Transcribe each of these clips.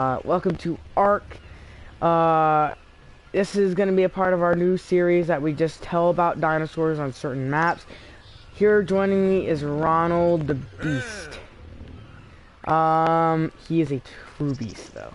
Welcome to Ark. This is going to be a part of our new series that we just tell about dinosaurs on certain maps. Here joining me is Ronald the Beast. He is a true beast though.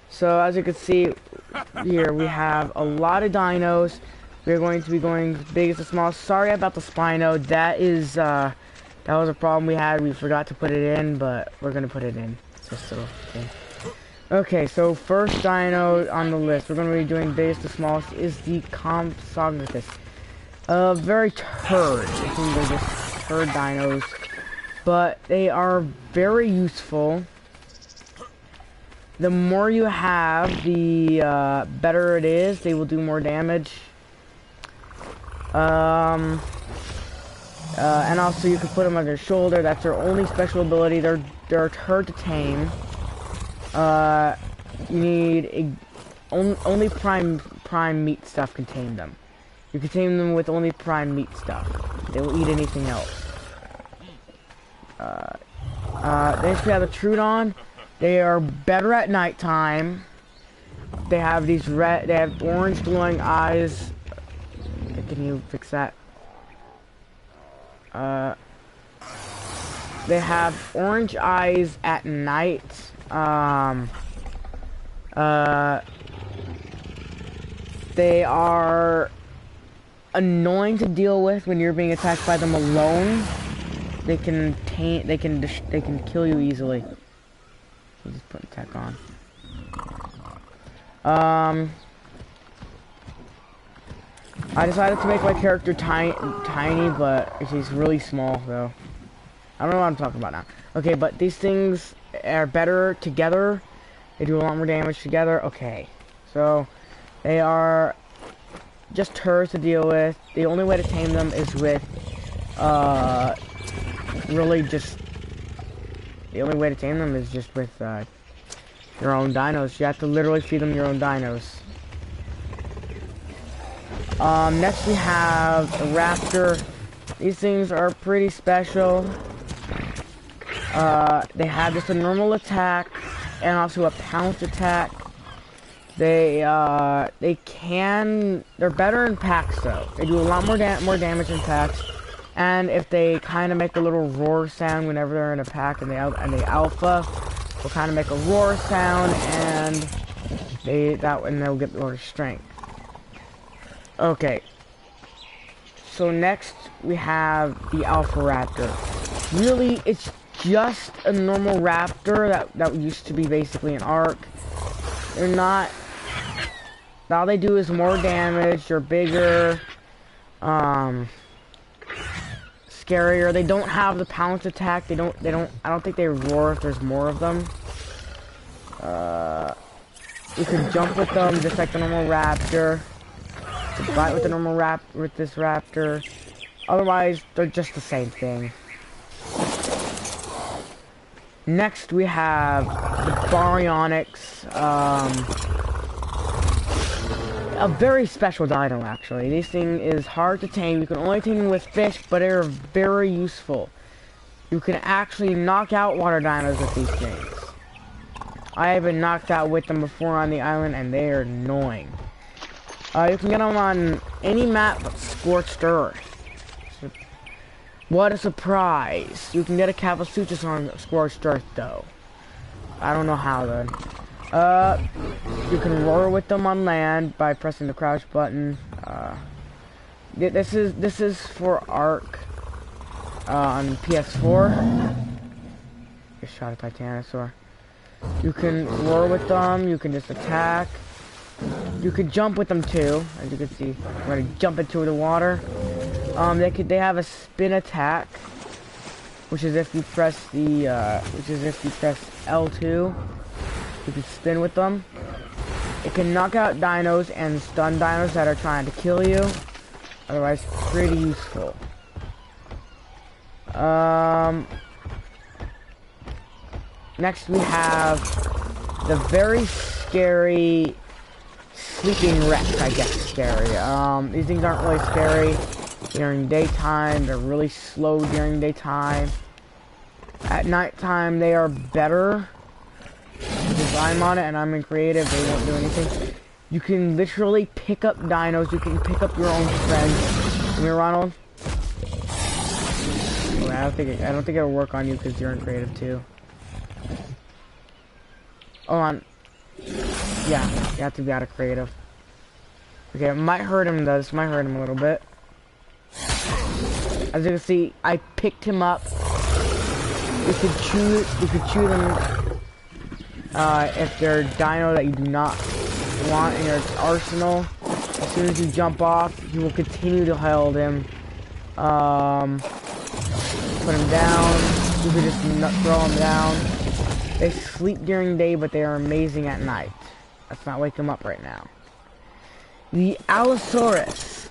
So as you can see here, we have a lot of dinos. We're going to be going biggest to small. Sorry about the Spino. That was a problem we had. We forgot to put it in, but we're gonna put it in. Just a little thing. Okay, so first dino on the list, we're gonna be doing biggest to smallest, is the Compsognathus. Very turd. I think they're just turd dinos, but they are very useful. The more you have, the better it is. They will do more damage. And also you can put them on their shoulder. That's their only special ability. They're hard to tame. You need only prime meat stuff can tame them. You can tame them with only prime meat stuff. They will eat anything else. Next we have the Troodon. They are better at nighttime. They have these they have orange glowing eyes. Can you fix that? They have orange eyes at night. They are annoying to deal with when you're being attacked by them alone. They can kill you easily. We'll just put attack on. I decided to make my character tiny, but he's really small, though. I don't know what I'm talking about now. Okay, but these things are better together. They do a lot more damage together. Okay, so they are just turds to deal with. The only way to tame them is with, really just... The only way to tame them is just with, your own dinos. You have to literally feed them your own dinos. Next we have a raptor. These things are pretty special. They have just a normal attack and also a pounce attack. They're better in packs though. They do a lot more damage in packs. And if they kind of make a little roar sound whenever they're in a pack, and the alpha will kind of make a roar sound, and they'll get more strength. Okay, so next we have the Alpha Raptor. Really, it's just a normal raptor that used to be basically an Ark. They're not... All they do is more damage. They're bigger, scarier. They don't have the pounce attack. I don't think they roar if there's more of them. You can jump with them just like the normal raptor. To fight with the normal with this raptor. Otherwise, they're just the same thing. Next, we have the Baryonyx. A very special dino, actually. This thing is hard to tame. You can only tame them with fish, but they're very useful. You can actually knock out water dinos with these things. I have been knocked out with them before on the island, and they are annoying. You can get them on any map but Scorched Earth. What a surprise! You can get a Capasuchus on Scorched Earth, though. I don't know how, then. You can roar with them on land by pressing the crouch button. This is for Ark on PS4. Just shot a Titanosaur. You can roar with them. You can just attack. You could jump with them too, as you can see. I'm gonna jump into the water. They have a spin attack, which is if you press L2, you can spin with them. It can knock out dinos and stun dinos that are trying to kill you. Otherwise, pretty useful. Next we have the very scary Sleeping Rex, I guess, scary. These things aren't really scary during daytime. They're really slow during daytime. At nighttime, they are better. if I'm on it and I'm in creative, they won't do anything. You can literally pick up dinos. You can pick up your own friends. Come here, Ronald. Oh, I don't think it'll work on you because you're in creative too. Hold on. Yeah, you have to be out of creative. Okay, it might hurt him though. This might hurt him a little bit. As you can see, I picked him up. You could chew them if they're dino that you do not want in your arsenal. As soon as you jump off, you will continue to hold him. Put him down. You could just throw him down. They sleep during day, but they are amazing at night. Let's not wake them up right now. The Allosaurus.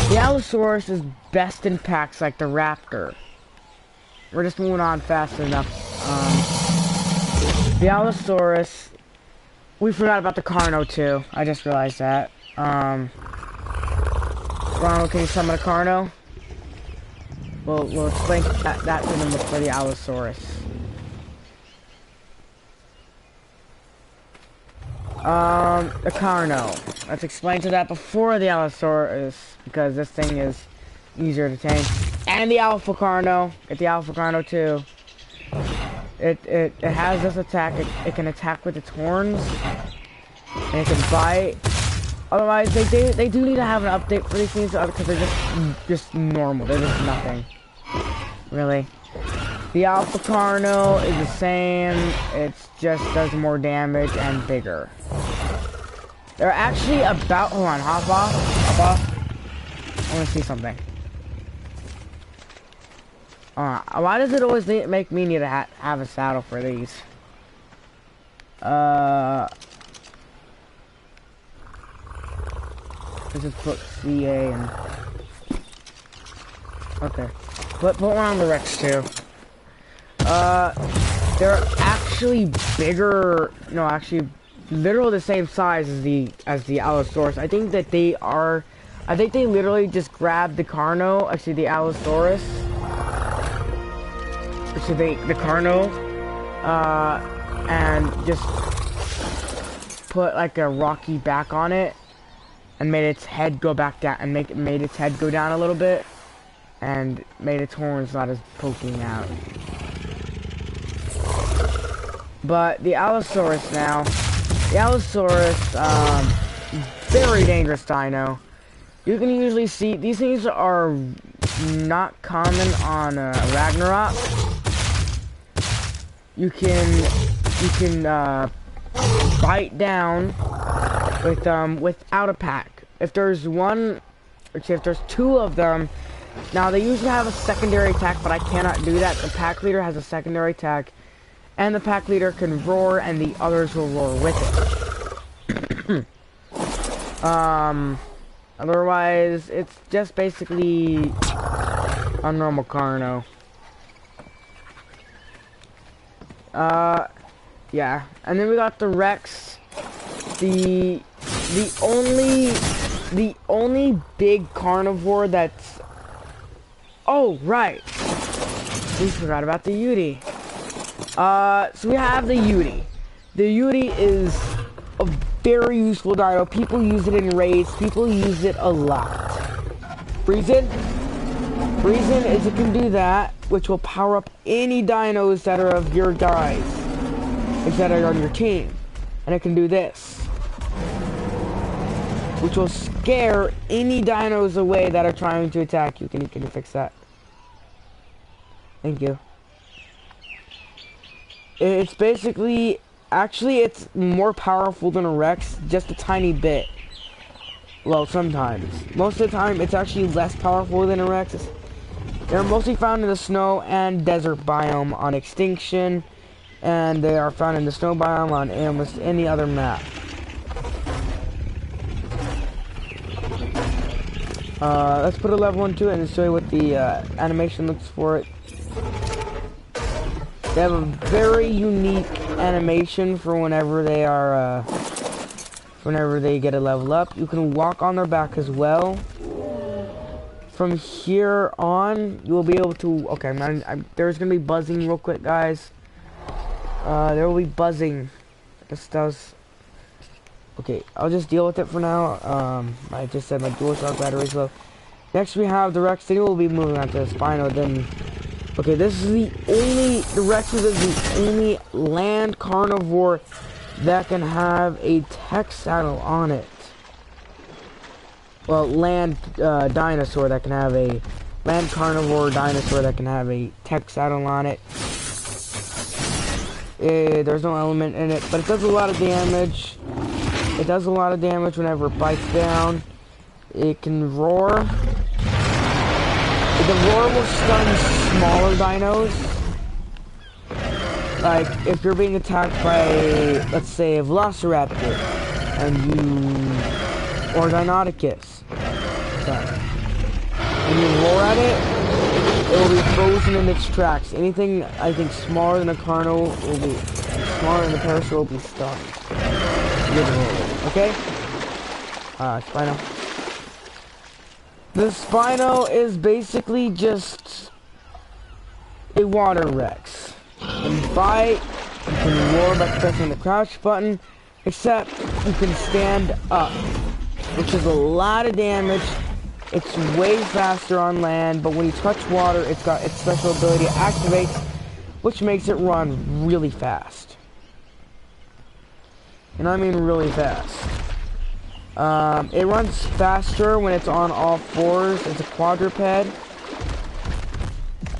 The Allosaurus is best in packs like the Raptor. We're just moving on fast enough. The Allosaurus. We forgot about the Carno too. I just realized that. Ronald, can you summon a Carno? We'll explain that to them for the Allosaurus. The Carno. Let's explain to that before the Allosaurus, because this thing is easier to tame. And the Alpha Carno. Get the Alpha Carno too. It has this attack. It can attack with its horns. And it can bite. Otherwise, they do need to have an update for these things because they're just normal. They're just nothing. Really. The Alpha Carno is the same. It just does more damage and bigger. They're actually about... Hold on. Hop off. Hop off. I want to see something. Why does it always make me need to have a saddle for these? Let's just put CA and... Okay. Put one on the Rex too. They're actually bigger... No, actually, literally the same size as the Allosaurus. I think that they are... I think they literally just grabbed the Carno, actually the Allosaurus. Actually, the Carno, and just put like a rocky back on it, and made its head go back down, and made its head go down a little bit, and made its horns not as poking out. But the Allosaurus now, the Allosaurus, very dangerous dino. You can usually see, these things are not common on Ragnarok. You can bite down with without a pack. If there's one, actually if there's two of them, now they usually have a secondary attack, but I cannot do that. The pack leader has a secondary attack, and the pack leader can roar, and the others will roar with it. Otherwise, it's just basically a normal Carno. Yeah. And then we got the Rex. The only big carnivore that's... Oh, right. We forgot about the Yeti. So we have the Yeti. The Yeti is a very useful dino. People use it in raids. People use it a lot. Reason is it can do that, which will power up any dinos that are of your guys, that are on your team. And it can do this, which will scare any dinos away that are trying to attack you. Can you fix that? Thank you. It's basically, actually it's more powerful than a Rex, just a tiny bit. Well, sometimes. Most of the time, it's actually less powerful than a Rex. They're mostly found in the snow and desert biome on Extinction, and they are found in the snow biome on almost any other map. Let's put a level into it and show you what the animation looks for it. They have a very unique animation for whenever they are, whenever they get a level up. You can walk on their back as well. From here on, you will be able to... Okay, there's going to be buzzing real quick, guys. There will be buzzing. This does. Okay, I'll just deal with it for now. I just said my DualShock battery's low. Next we have the Rex. Then we'll be moving on to the Spino. Then, okay, this is the Rexus is the only land carnivore that can have a tech saddle on it. Well, land dinosaur that can have a land carnivore dinosaur that can have a tech saddle on it. There's no element in it, but it does a lot of damage. It does a lot of damage whenever it bites down. It can roar. The roar will stun smaller dinos. Like, if you're being attacked by, let's say, a Velociraptor, or Deinonychus, and you roar at it, it will be frozen in its tracks. Anything, I think, smaller than a Carno will be, smaller than a Pterosaur will be stunned. Okay? Spino. The Spino is basically just a water Rex. You can bite, you can roar by pressing the crouch button, except you can stand up, which is a lot of damage. It's way faster on land, but when you touch water, it's got its special ability activates, which makes it run really fast. And I mean really fast. It runs faster when it's on all fours. It's a quadruped. As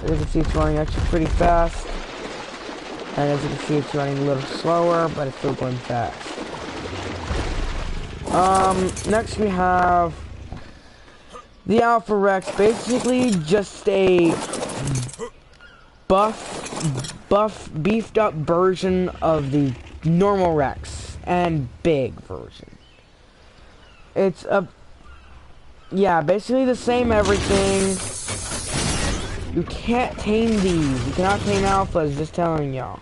you can see, it's running actually pretty fast. And as you can see, it's running a little slower, but it's still going fast. Next we have the Alpha Rex. Basically just a beefed up version of the normal Rex and big version. It's basically the same everything. You can't tame these. You cannot tame alphas, just telling y'all.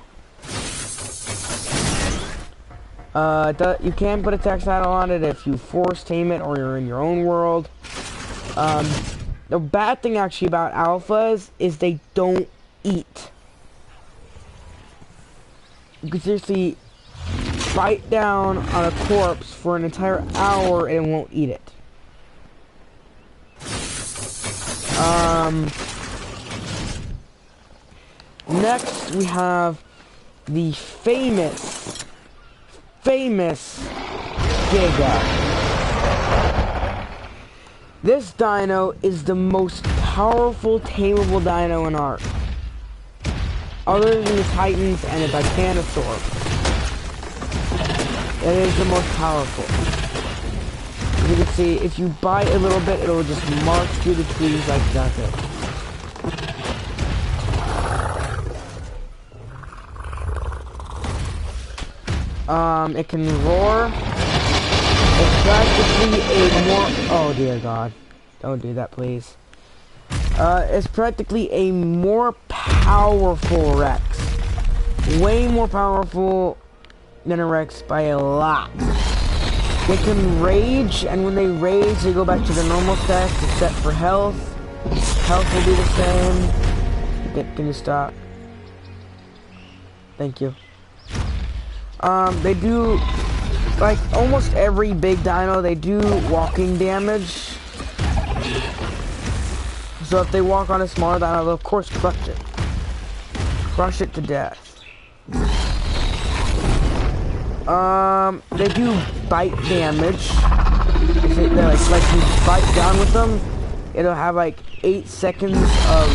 You can put a tech saddle on it if you force tame it or you're in your own world. The bad thing actually about alphas is they don't eat. You can seriously bite down on a corpse for an entire hour and it won't eat it. Next we have the famous Giga. This dino is the most powerful tameable dino in Ark, other than the Titans and the Titanosaur. It is the most powerful. As you can see, if you bite a little bit, it'll just march through the trees like nothing. It can roar. It's practically a more... Oh dear God. Don't do that, please. It's practically a more powerful Rex. Way more powerful than a Rex by a lot. They can rage, and when they rage, they go back to their normal stats except for health. Health will be the same. Can you stop? Thank you. They do, like almost every big dino, they do walking damage. So if they walk on a smaller dino, they'll of course crush it. Crush it to death. They do bite damage. If you bite down with them, it'll have like 8 seconds of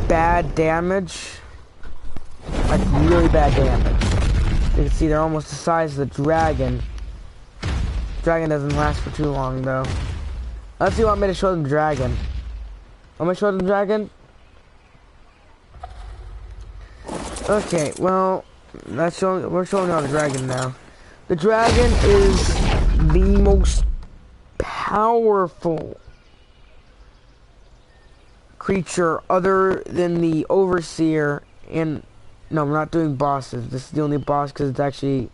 bad damage. Like really bad damage. You can see they're almost the size of the dragon. Dragon doesn't last for too long though. Let's see, want me to show them dragon. Want me to show them dragon? Okay, well, we're showing y'all the dragon now. The dragon is the most powerful creature other than the overseer in... No, we're not doing bosses. This is the only boss because it's actually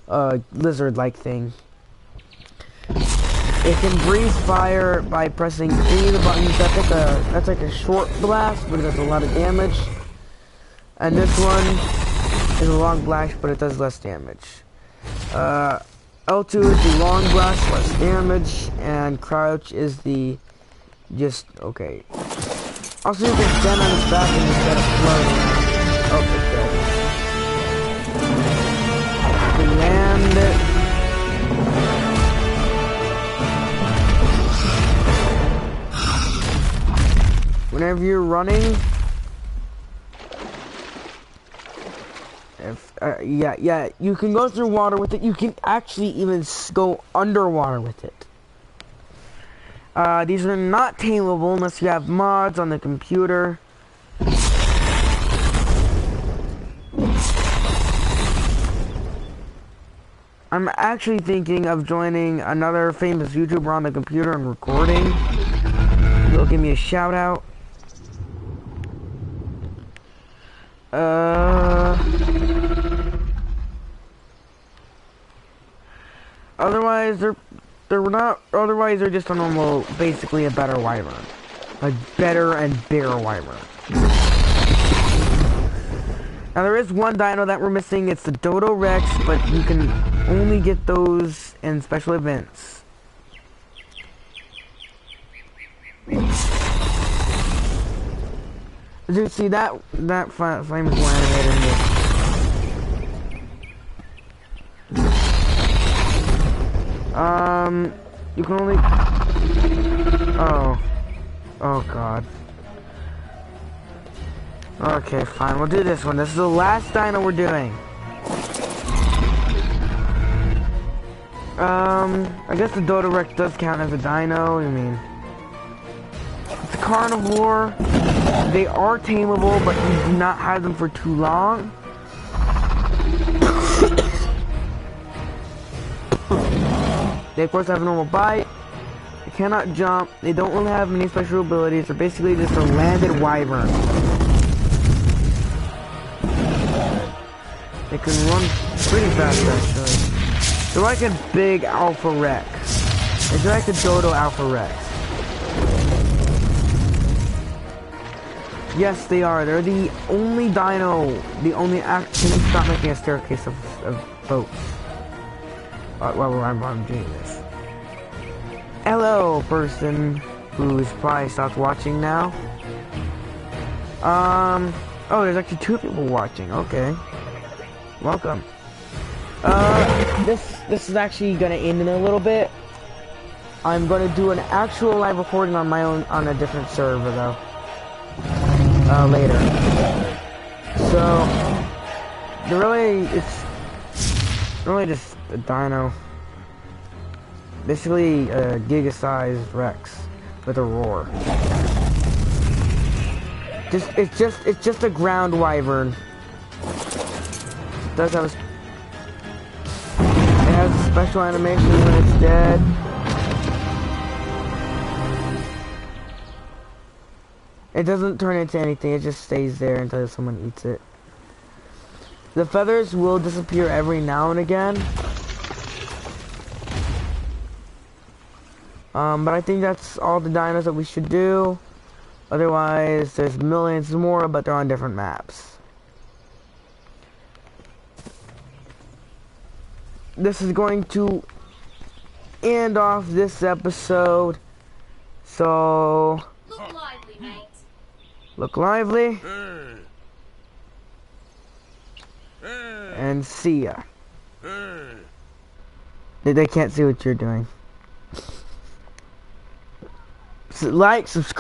a lizard-like thing. It can breathe fire by pressing any of the buttons. That's like a short blast, but it does a lot of damage. And this one is a long blast, but it does less damage. L2 is the long blast, less damage, and crouch is the just okay. Also, you can stand on its back and instead of floating. Oh, it's dead. You can land it. Whenever you're running, yeah, you can go through water with it. You can actually even go underwater with it. These are not tameable unless you have mods on the computer. I'm actually thinking of joining another famous YouTuber on the computer and recording. He'll give me a shout out. Otherwise they're just a normal, basically a better wyvern. A better and bigger wyvern. Now there is one dino that we're missing, it's the Dodo Rex, but you can only get those in special events. As you can see, that flame is more animated in this. You can only... Oh god. Okay, fine, we'll do this one. This is the last dino we're doing. I guess the Dodo Rex does count as a dino. I mean, it's a carnivore. They are tameable, but you do not have them for too long. They of course have a normal bite. They cannot jump. They don't really have any special abilities. They're basically just a landed wyvern. They can run pretty fast actually. They're like a big Alpha Rex. It's like a Dodo Alpha Rex. Yes, they are. They're the only dino. The only can you stop making a staircase of boats? While I'm doing this. Hello, person who's probably stopped watching now. Oh, there's actually 2 people watching. Okay. Welcome. This is actually gonna end in a little bit. I'm gonna do an actual live recording on my own on a different server though. Later. So, it's really just a dino. Basically a giga-sized Rex with a roar. It's just a ground wyvern. It does have it has a special animation when it's dead. It doesn't turn into anything, it just stays there until someone eats it. The feathers will disappear every now and again. But I think that's all the dinos that we should do. Otherwise, there's millions more, but they're on different maps. This is going to end off this episode. So... Look lively, mate. Look lively. And see ya. They can't see what you're doing. Like, subscribe.